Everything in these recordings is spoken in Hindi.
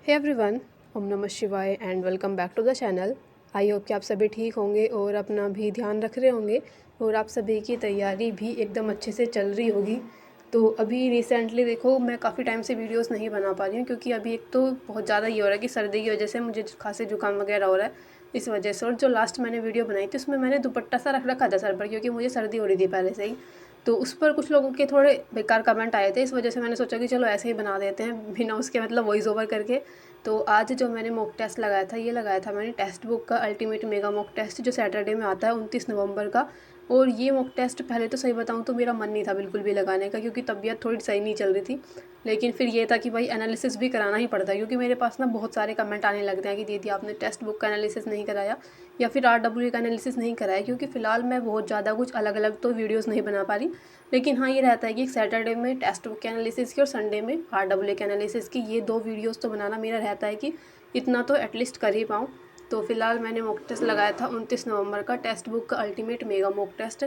हे एवरीवन, ओम नमः शिवाय and welcome back to the channel. I hope कि आप सभी ठीक होंगे और अपना भी ध्यान रख रहे होंगे और आप सभी की तैयारी भी एकदम अच्छे से चल रही होगी। तो अभी रिसेंटली देखो, मैं काफ़ी टाइम से वीडियोस नहीं बना पा रही हूँ क्योंकि अभी एक तो बहुत ज़्यादा ये हो रहा है कि सर्दी की वजह से मुझे खांसी जुकाम वगैरह हो रहा है, इस वजह से। और जो लास्ट मैंने वीडियो बनाई थी उसमें मैंने दुपट्टा सा रख रखा था सर पर, क्योंकि मुझे सर्दी हो रही थी पहले से ही। तो उस पर कुछ लोगों के थोड़े बेकार कमेंट आए थे, इस वजह से मैंने सोचा कि चलो ऐसे ही बना देते हैं बिना उसके मतलब वॉइस ओवर करके। तो आज जो मैंने मॉक टेस्ट लगाया था, ये लगाया था मैंने टेक्स्ट बुक का अल्टीमेट मेगा मॉक टेस्ट, जो सैटरडे में आता है 29 नवंबर का। और ये मॉक टेस्ट पहले तो सही बताऊँ तो मेरा मन नहीं था बिल्कुल भी लगाने का, क्योंकि तबीयत थोड़ी सही नहीं चल रही थी। लेकिन फिर ये था कि भाई एनालिसिस भी कराना ही पड़ता है, क्योंकि मेरे पास ना बहुत सारे कमेंट आने लगते हैं कि दीदी आपने टेक्स्ट बुक का एनालिसिस नहीं कराया या फिर RW का एनालिसिस नहीं कराया। क्योंकि फ़िलहाल मैं बहुत ज़्यादा कुछ अलग अलग तो वीडियोज़ नहीं बना पा रही, लेकिन हाँ ये रहता है कि सैटरडे में टेक्स्ट बुक के एनालिसिस की और संडे में RW के एनालिसिस की, ये 2 वीडियोज़ तो बनाना मेरा रहता है कि इतना तो एटलीस्ट कर ही पाऊँ। तो फ़िलहाल मैंने मॉक टेस्ट लगाया था 29 नवंबर का, टेक्स्ट बुक का अल्टीमेट मेगा मॉक टेस्ट।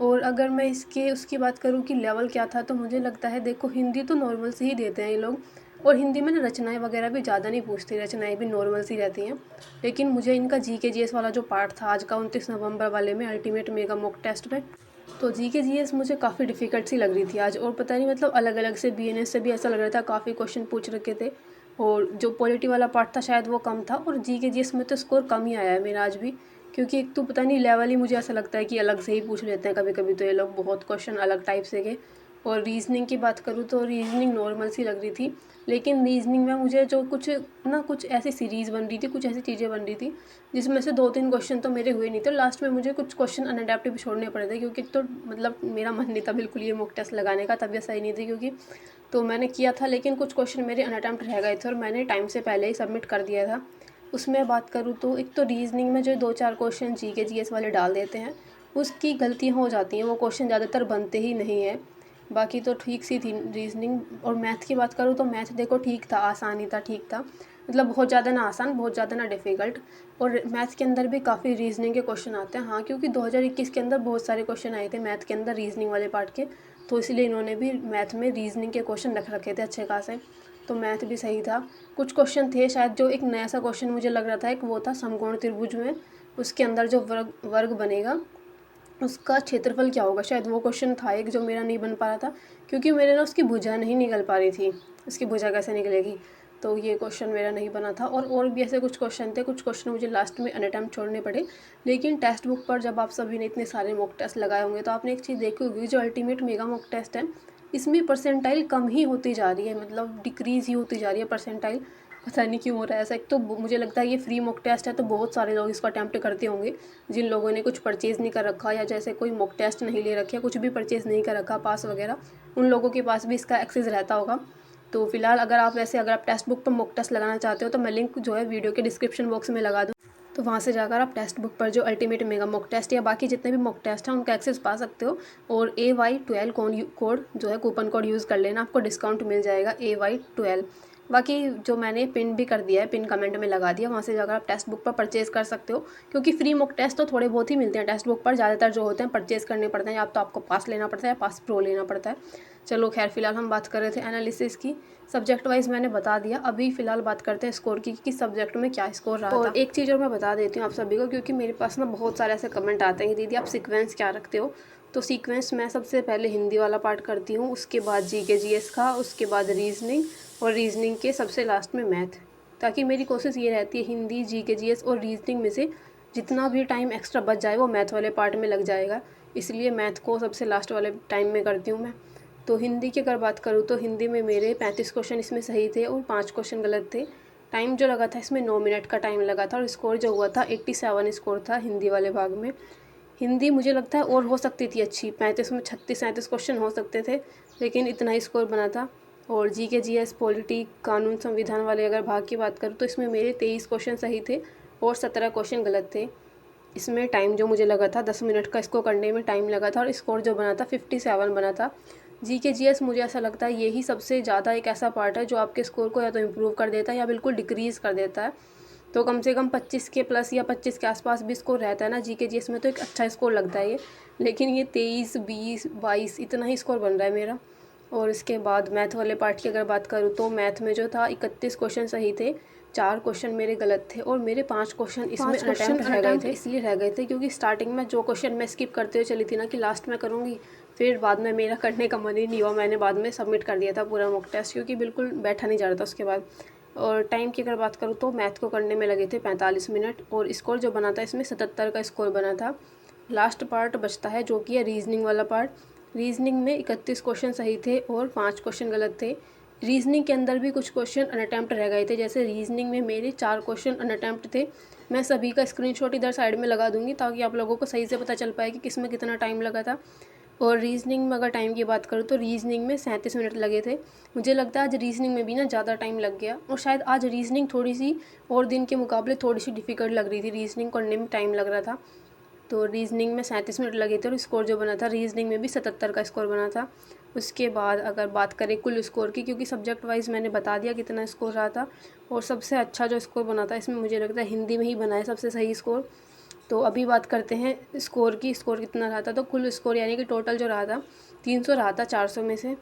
और अगर मैं इसके उसकी बात करूँ कि लेवल क्या था, तो मुझे लगता है देखो, हिंदी तो नॉर्मल से ही देते हैं ये लोग, और हिंदी में ना रचनाएँ वगैरह भी ज़्यादा नहीं पूछती, रचनाएँ भी नॉर्मल सी रहती हैं। लेकिन मुझे इनका GK GS वाला जो पार्ट था आज का 29 नवंबर वाले में अल्टीमेट मेगा मॉक टेस्ट में, तो GK GS मुझे काफ़ी डिफ़िकल्ट सी लग रही थी आज। और पता नहीं मतलब अलग अलग से BNS से भी ऐसा लग रहा था, काफ़ी क्वेश्चन पूछ रखे थे। और जो पॉलिटी वाला पार्ट था शायद वो कम था, और GK GS में तो स्कोर कम ही आया है मेरा आज भी। क्योंकि एक तो पता नहीं लेवल ही मुझे ऐसा लगता है कि अलग से ही पूछ लेते हैं कभी कभी तो ये लोग, बहुत क्वेश्चन अलग टाइप से के। और रीजनिंग की बात करूँ तो रीजनिंग नॉर्मल सी लग रही थी, लेकिन रीजनिंग में मुझे जो कुछ ऐसी सीरीज़ बन रही थी, कुछ ऐसी चीज़ें बन रही थी जिसमें से 2-3 क्वेश्चन तो मेरे हुए नहीं थे। लास्ट में मुझे कुछ क्वेश्चन अनअडैप्टिव छोड़ने पड़े थे, क्योंकि तो मतलब मेरा मन नहीं था बिल्कुल ये मॉक टेस्ट लगाने का, तबीयत सही नहीं थी क्योंकि। तो मैंने किया था, लेकिन कुछ क्वेश्चन मेरे अनअटेम्प्ट रह गए थे और मैंने टाइम से पहले ही सबमिट कर दिया था। उसमें बात करूँ तो एक तो रीजनिंग में जो 2-4 क्वेश्चन GK GS वाले डाल देते हैं, उसकी गलतियाँ हो जाती हैं, वो क्वेश्चन ज़्यादातर बनते ही नहीं हैं। बाकी तो ठीक सी थी रीजनिंग। और मैथ की बात करूँ तो मैथ देखो ठीक था, आसान ही था, ठीक था, मतलब बहुत ज़्यादा ना आसान, बहुत ज़्यादा ना डिफ़िकल्ट। और मैथ के अंदर भी काफ़ी रीजनिंग के क्वेश्चन आते हैं, हाँ, क्योंकि 2021 के अंदर बहुत सारे क्वेश्चन आए थे मैथ के अंदर रीजनिंग वाले पार्ट के, तो इसलिए इन्होंने भी मैथ में रीजनिंग के क्वेश्चन रख रखे थे अच्छे खासे। तो मैथ भी सही था। कुछ क्वेश्चन थे शायद, जो एक नया सा क्वेश्चन मुझे लग रहा था, एक वो था समकोण त्रिभुज में उसके अंदर जो वर्ग वर्ग बनेगा उसका क्षेत्रफल क्या होगा, शायद वो क्वेश्चन था एक जो मेरा नहीं बन पा रहा था, क्योंकि मेरे ना उसकी भुजा नहीं निकल पा रही थी। उसकी भुजा कैसे निकलेगी, तो ये क्वेश्चन मेरा नहीं बना था। और भी ऐसे कुछ क्वेश्चन थे, कुछ क्वेश्चन मुझे लास्ट में अनअटेम्प्ट छोड़ने पड़े। लेकिन टेक्स्ट बुक पर जब आप सभी ने इतने सारे मॉक टेस्ट लगाए होंगे तो आपने एक चीज़ देखी होगी, जो अल्टीमेट मेगा मॉक टेस्ट है इसमें परसेंटाइल कम ही होती जा रही है, मतलब डिक्रीज़ ही होती जा रही है परसेंटाइल। पता नहीं क्यों हो रहा है ऐसा। एक तो मुझे लगता है ये फ्री मॉक टेस्ट है, तो बहुत सारे लोग इसको अटैम्प्ट करते होंगे, जिन लोगों ने कुछ परचेज़ नहीं कर रखा, या जैसे कोई मॉक टेस्ट नहीं ले रखे, कुछ भी परचेज़ नहीं कर रखा, पास वगैरह, उन लोगों के पास भी इसका एक्सेस रहता होगा। तो फिलहाल अगर आप टेक्स्ट बुक पर मॉक टेस्ट लगाना चाहते हो तो मैं लिंक जो है वीडियो के डिस्क्रिप्शन बॉक्स में लगा दूँ, तो वहाँ से जाकर आप टेक्स्ट बुक पर जो अल्टीमेट मेगा मॉक टेस्ट या बाकी जितने भी मॉक टेस्ट हैं उनका एक्सेस पा सकते हो। और AY12 कोड जो है, कूपन कोड यूज़ कर लेना, आपको डिस्काउंट मिल जाएगा AY12। बाकी जो मैंने पिन भी कर दिया है, पिन कमेंट में लगा दिया, वहाँ से जाकर आप टेक्स्ट बुक पर परचेज़ कर सकते हो। क्योंकि फ्री मॉक टेस्ट तो थोड़े बहुत ही मिलते हैं टेक्स्ट बुक पर, ज़्यादातर जो होते हैं परचेज़ करने पड़ते हैं, या तो आपको पास लेना पड़ता है या पास प्रो लेना पड़ता है। चलो खैर, फिलहाल हम बात कर रहे थे एनालिसिस की। सब्जेक्ट वाइज मैंने बता दिया, अभी फ़िलहाल बात करते हैं स्कोर की कि सब्जेक्ट में क्या स्कोर रहा था। और एक चीज़ और मैं बता देती हूँ आप सभी को, क्योंकि मेरे पास ना बहुत सारे ऐसे कमेंट आते हैं कि दीदी आप सीक्वेंस क्या रखते हो। तो सीक्वेंस मैं सबसे पहले हिंदी वाला पार्ट करती हूँ, उसके बाद GK GS का, उसके बाद रीजनिंग, और रीजनिंग के सबसे लास्ट में मैथ। ताकि मेरी कोशिश ये रहती है हिंदी, GK GS और रीजनिंग में से जितना भी टाइम एक्स्ट्रा बच जाए वो मैथ वाले पार्ट में लग जाएगा, इसलिए मैथ को सबसे लास्ट वाले टाइम में करती हूँ मैं। तो हिंदी की अगर बात करूँ तो हिंदी में मेरे 35 क्वेश्चन इसमें सही थे और 5 क्वेश्चन गलत थे। टाइम जो लगा था इसमें 9 मिनट का टाइम लगा था, और स्कोर जो हुआ था 87 स्कोर था हिंदी वाले भाग में। हिंदी मुझे लगता है और हो सकती थी अच्छी, 35 में 36-37 क्वेश्चन हो सकते थे, लेकिन इतना ही स्कोर बना था। और GK GS पॉलिटी, कानून, संविधान वाले अगर भाग की बात करूँ तो इसमें मेरे 23 क्वेश्चन सही थे और 17 क्वेश्चन गलत थे। इसमें टाइम जो मुझे लगा था 10 मिनट का इसको करने में टाइम लगा था, और स्कोर जो बना था 57 बना था। GK GS मुझे ऐसा लगता है यही सबसे ज़्यादा एक ऐसा पार्ट है जो आपके स्कोर को या तो इम्प्रूव कर देता है या बिल्कुल डिक्रीज़ कर देता है। तो कम से कम 25 के प्लस या 25 के आसपास भी स्कोर रहता है ना GK GS में, तो एक अच्छा स्कोर लगता है ये। लेकिन ये 23, 20, 22 इतना ही स्कोर बन रहा है मेरा। और इसके बाद मैथ वाले पार्ट की अगर बात करूँ तो मैथ में जो था 31 क्वेश्चन सही थे, 4 क्वेश्चन मेरे गलत थे और मेरे 5 क्वेश्चन इसमें अनअटेम्प्ट रह गए थे। इसलिए रह गए थे क्योंकि स्टार्टिंग में जो क्वेश्चन मैं स्किप करते हुए चली थी ना कि लास्ट में करूँगी, फिर बाद में मेरा करने का मन ही नहीं हुआ, मैंने बाद में सबमिट कर दिया था पूरा मॉक टेस्ट क्योंकि बिल्कुल बैठा नहीं जा रहा था उसके बाद। और टाइम की अगर बात करूँ तो मैथ को करने में लगे थे 45 मिनट और स्कोर जो बना था इसमें 77 का स्कोर बना था। लास्ट पार्ट बचता है जो कि है रीजनिंग वाला पार्ट। रीजनिंग में 31 क्वेश्चन सही थे और 5 क्वेश्चन गलत थे। रीजनिंग के अंदर भी कुछ क्वेश्चन अनअटेम्प्ट रह गए थे, जैसे रीजनिंग में मेरे 4 क्वेश्चन अनअटेम्प्ट थे। मैं सभी का स्क्रीनशॉट इधर साइड में लगा दूंगी ताकि आप लोगों को सही से पता चल पाए कि किस में कितना टाइम लगा था। और रीजनिंग में अगर टाइम की बात करूँ तो रीजनिंग में 37 मिनट लगे थे। मुझे लगता है आज रीजनिंग में भी ना ज़्यादा टाइम लग गया और शायद आज रीजनिंग थोड़ी सी और दिन के मुकाबले थोड़ी सी डिफ़िकल्ट लग रही थी, रीजनिंग करने में टाइम लग रहा था। तो रीजनिंग में 37 मिनट लगे थे और स्कोर जो बना था रीजनिंग में भी 77 का स्कोर बना था। उसके बाद अगर बात करें कुल स्कोर की, क्योंकि सब्जेक्ट वाइज मैंने बता दिया कितना स्कोर रहा था, और सबसे अच्छा जो स्कोर बना था इसमें मुझे लगता है हिंदी में ही बना है सबसे सही स्कोर। तो अभी बात करते हैं स्कोर की, स्कोर कितना रहा था। तो कुल स्कोर यानी कि टोटल जो रहा था 300 रहा था 400 में से।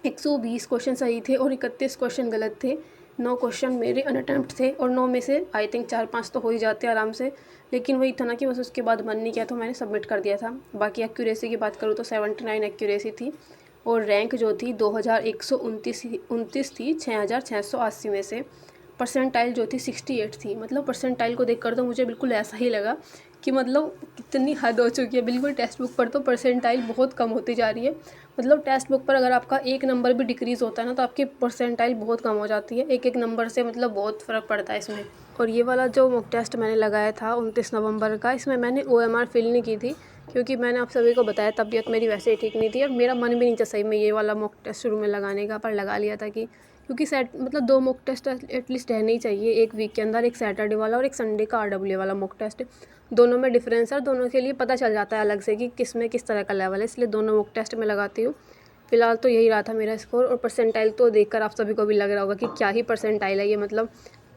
120 क्वेश्चन सही थे और 31 क्वेश्चन गलत थे। 9 क्वेश्चन मेरे अनअटेम्प्ट थे और 9 में से आई थिंक 4-5 तो हो ही जाते आराम से, लेकिन वही था ना कि बस उसके बाद मन नहीं किया तो मैंने सबमिट कर दिया था। बाकी एक्यूरेसी की बात करूँ तो 79 एक्यूरेसी थी और रैंक जो थी 2129 थी 6680 में से। परसेंटाइल जो थी 68 थी। मतलब परसेंटाइल को देखकर तो मुझे बिल्कुल ऐसा ही लगा कि मतलब कितनी हद हो चुकी है, बिल्कुल टेक्स्ट बुक पर तो परसेंटाइल बहुत कम होती जा रही है। मतलब टेक्स्ट बुक पर अगर आपका एक नंबर भी डिक्रीज़ होता है ना तो आपकी परसेंटाइल बहुत कम हो जाती है, एक एक नंबर से मतलब बहुत फ़र्क पड़ता है इसमें। और ये वाला जो मॉक टेस्ट मैंने लगाया था 29 नवंबर का, इसमें मैंने OMR फिल नहीं की थी क्योंकि मैंने आप सभी को बताया तबीयत मेरी वैसे ही ठीक नहीं थी और मेरा मन भी नहीं था सही में ये वाला मॉक टेस्ट शुरू में लगाने का, पर लगा लिया था कि क्योंकि मतलब 2 मॉक टेस्ट एटलीस्ट रहने ही चाहिए एक वीक के अंदर, एक सैटरडे वाला और एक संडे का RWA वाला मॉक टेस्ट। दोनों में डिफरेंस है और दोनों के लिए पता चल जाता है अलग से कि किस में किस तरह का लेवल है, इसलिए दोनों मॉक टेस्ट में लगाती हूँ। फिलहाल तो यही रहा था मेरा स्कोर। और परसेंटाइल तो देखकर आप सभी को भी लग रहा होगा कि क्या ही परसेंटाइल है ये, मतलब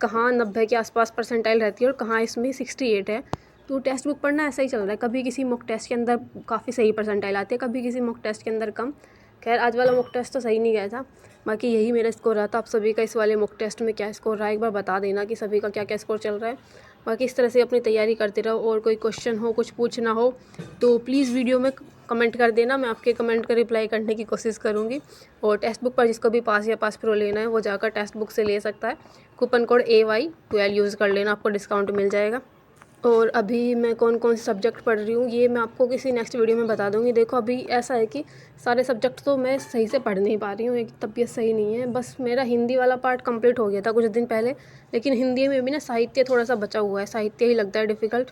कहाँ 90 के आसपास परसेंटाइल रहती है और कहाँ इसमें 68 है। तो टेक्स्ट बुक पढ़ना ऐसा ही चल रहा है, कभी किसी मॉक टेस्ट के अंदर काफ़ी सही परसेंटाइल आती है, कभी किसी मॉक टेस्ट के अंदर कम। खैर आज वाला मॉक टेस्ट तो सही नहीं गया था, बाकी यही मेरा स्कोर रहा था। आप सभी का इस वाले मॉक टेस्ट में क्या स्कोर रहा है एक बार बता देना कि सभी का क्या क्या स्कोर चल रहा है। बाकी इस तरह से अपनी तैयारी करते रहो और कोई क्वेश्चन हो, कुछ पूछना हो तो प्लीज़ वीडियो में कमेंट कर देना, मैं आपके कमेंट का रिप्लाई करने की कोशिश करूँगी। और टेक्स्ट बुक पर जिसको भी पास या पास प्रो लेना है वो जाकर टेक्स्ट बुक से ले सकता है। कूपन कोड AY12 यूज़ कर लेना, आपको डिस्काउंट मिल जाएगा। और अभी मैं कौन कौन से सब्जेक्ट पढ़ रही हूँ ये मैं आपको किसी नेक्स्ट वीडियो में बता दूँगी। देखो अभी ऐसा है कि सारे सब्जेक्ट तो मैं सही से पढ़ नहीं पा रही हूँ, एक तबीयत सही नहीं है। बस मेरा हिंदी वाला पार्ट कंप्लीट हो गया था कुछ दिन पहले, लेकिन हिंदी में भी ना साहित्य थोड़ा सा बचा हुआ है, साहित्य ही लगता है डिफ़िकल्ट।